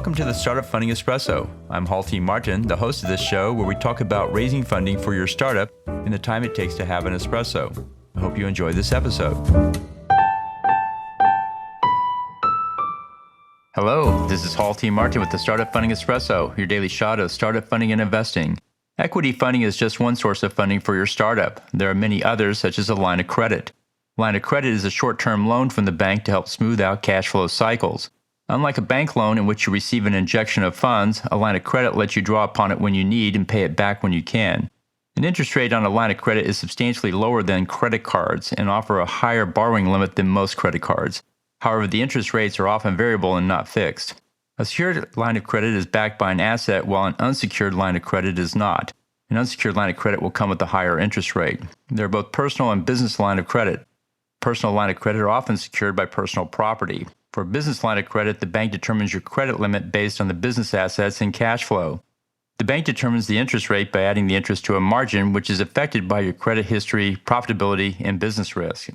Welcome to the Startup Funding Espresso. I'm Halti Martin, the host of this show where we talk about raising funding for your startup and the time it takes to have an espresso. I hope you enjoy this episode. Hello, this is Halti Martin with the Startup Funding Espresso, your daily shot of startup funding and investing. Equity funding is just one source of funding for your startup. There are many others, such as a line of credit. Line of credit is a short-term loan from the bank to help smooth out cash flow cycles. Unlike a bank loan in which you receive an injection of funds, a line of credit lets you draw upon it when you need and pay it back when you can. An interest rate on a line of credit is substantially lower than credit cards and offer a higher borrowing limit than most credit cards. However, the interest rates are often variable and not fixed. A secured line of credit is backed by an asset while an unsecured line of credit is not. An unsecured line of credit will come with a higher interest rate. There are both personal and business line of credit. Personal line of credit are often secured by personal property. For a business line of credit, the bank determines your credit limit based on the business assets and cash flow. The bank determines the interest rate by adding the interest to a margin, which is affected by your credit history, profitability, and business risk.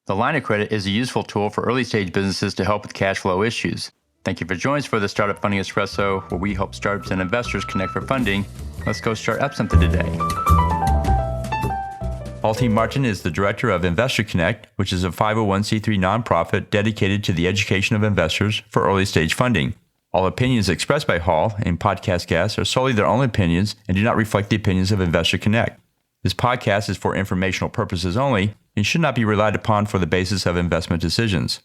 The line of credit is a useful tool for early-stage businesses to help with cash flow issues. Thank you for joining us for the Startup Funding Espresso, where we help startups and investors connect for funding. Let's go start up something today. Halti Martin is the director of Investor Connect, which is a 501c3 nonprofit dedicated to the education of investors for early-stage funding. All opinions expressed by Hall and podcast guests are solely their own opinions and do not reflect the opinions of Investor Connect. This podcast is for informational purposes only and should not be relied upon for the basis of investment decisions.